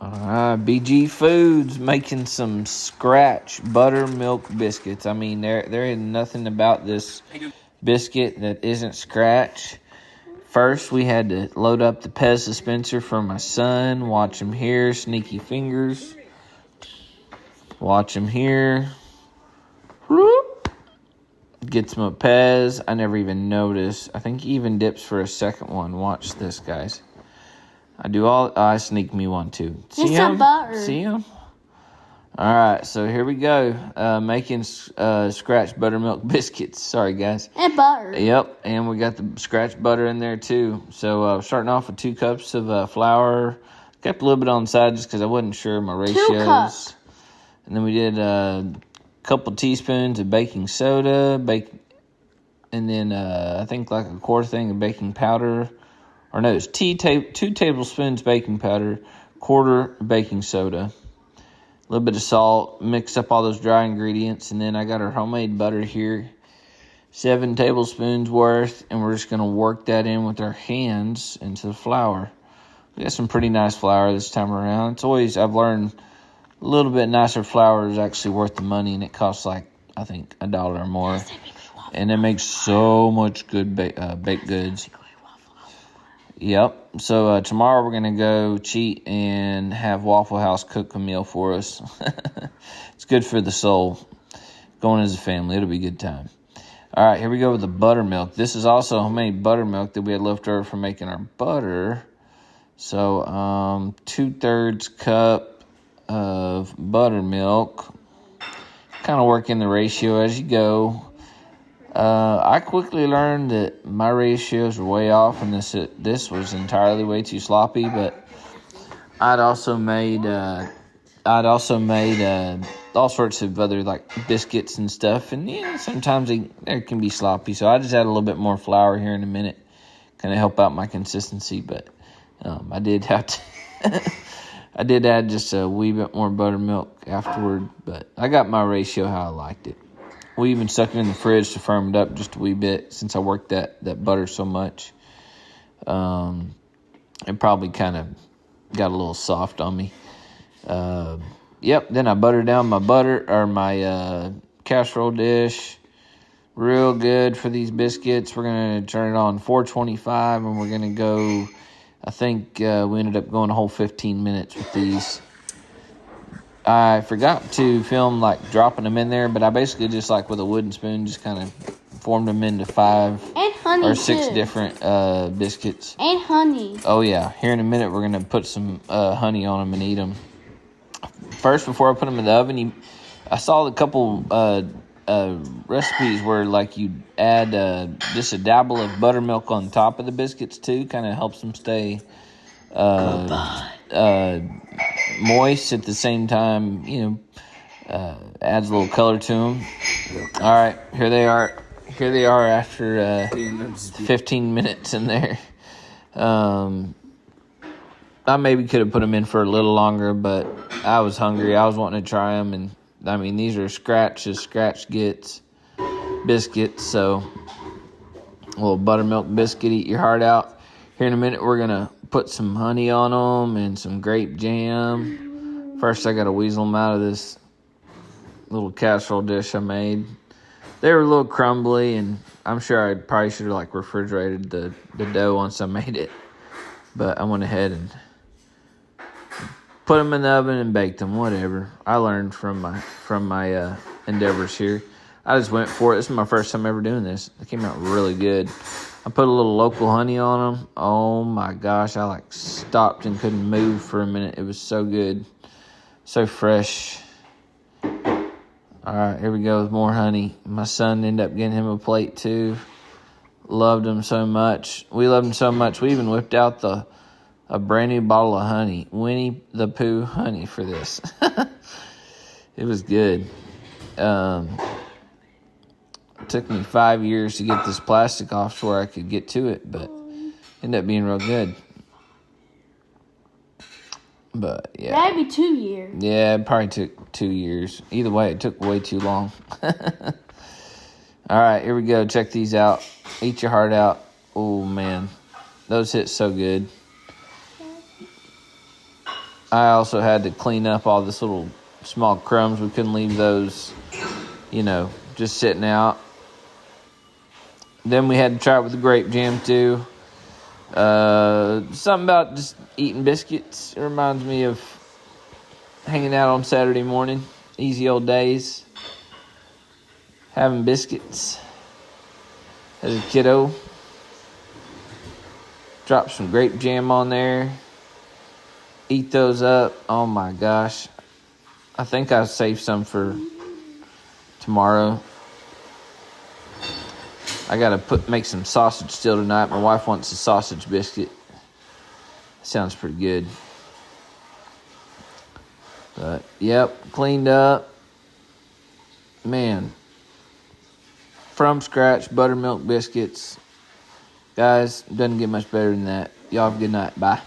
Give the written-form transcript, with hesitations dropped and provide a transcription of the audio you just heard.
BG Foods making some scratch buttermilk biscuits. I mean, there is nothing about this biscuit that isn't scratch. First, we had to load up the Pez dispenser for my son. Watch him here, sneaky fingers. Watch him here. Whoop. Gets him a Pez. I never even noticed. I think he even dips for a second one. Watch this, guys. I sneak me one too. See him? Butter. See him? All right, so here we go. Making scratch buttermilk biscuits. Sorry, guys. And butter. Yep, and we got the scratch butter in there too. So starting off with 2 cups of flour. Kept a little bit on the side just because I wasn't sure of my ratios. 2 cups. And then we did a couple teaspoons of baking soda. And then I think like a quarter thing of baking powder. Or no, it's 2 tablespoons baking powder, quarter baking soda, a little bit of salt, mix up all those dry ingredients, and then I got our homemade butter here, 7 tablespoons worth, and we're just going to work that in with our hands into the flour. We got some pretty nice flour this time around. I've learned a little bit nicer flour is actually worth the money, and it costs like, I think, $1 or more. And it makes so much good baked goods. Yep. So tomorrow we're going to go cheat and have Waffle House cook a meal for us. It's good for the soul. Going as a family. It'll be a good time. All right, here we go with the buttermilk. This is also homemade buttermilk that we had left over from making our butter. So 2/3 cup of buttermilk. Kind of work in the ratio as you go. I quickly learned that my ratios were way off, and this was entirely way too sloppy. But I'd also made all sorts of other like biscuits and stuff, and sometimes they can be sloppy. So I just add a little bit more flour here in a minute, kind of help out my consistency. But I did have to. I did add just a wee bit more buttermilk afterward, but I got my ratio how I liked it. We even stuck it in the fridge to firm it up just a wee bit since I worked that butter so much. It probably kind of got a little soft on me. Yep, then I buttered down my casserole dish. Real good for these biscuits. We're going to turn it on 425, and we're going to go, I think we ended up going a whole 15 minutes with these. I forgot to film like dropping them in there, but I basically just like with a wooden spoon just kind of formed them into 5 and honey or 6 too. Different biscuits. And honey. Oh yeah, here in a minute we're gonna put some honey on them and eat them. First, before I put them in the oven, I saw a couple recipes where like you add just a dabble of buttermilk on top of the biscuits too. Kind of helps them stay moist at the same time, adds a little color to them. All right, here they are after 15 minutes in there. I maybe could have put them in for a little longer, but I was hungry. I was wanting to try them, and I mean, these are scratch gets biscuits, so a little buttermilk biscuit, eat your heart out. Here in a minute, we're going to put some honey on them and some grape jam. First, I got to weasel them out of this little casserole dish I made. They were a little crumbly, and I'm sure I probably should have like refrigerated the dough once I made it. But I went ahead and put them in the oven and baked them, whatever. I learned from my endeavors here. I just went for it. This is my first time ever doing this. It came out really good. I put a little local honey on them. Oh my gosh, I like stopped and couldn't move for a minute. It was so good. So fresh. All right, here we go with more honey. My son ended up getting him a plate too. Loved them so much. We loved them so much. We even whipped out a brand new bottle of honey. Winnie the Pooh honey for this. It was good. It took me 5 years to get this plastic off to where I could get to it, but ended up being real good. But yeah. That'd be 2 years. Yeah, it probably took 2 years. Either way, it took way too long. All right, here we go. Check these out. Eat your heart out. Oh, man. Those hit so good. I also had to clean up all this little small crumbs. We couldn't leave those, just sitting out. Then we had to try it with the grape jam too. Something about just eating biscuits. It reminds me of hanging out on Saturday morning. Easy old days. Having biscuits as a kiddo. Drop some grape jam on there. Eat those up. Oh my gosh. I think I'll save some for tomorrow. I gotta make some sausage still tonight. My wife wants a sausage biscuit. Sounds pretty good. But yep, cleaned up. Man. From scratch, buttermilk biscuits. Guys, doesn't get much better than that. Y'all have a good night. Bye.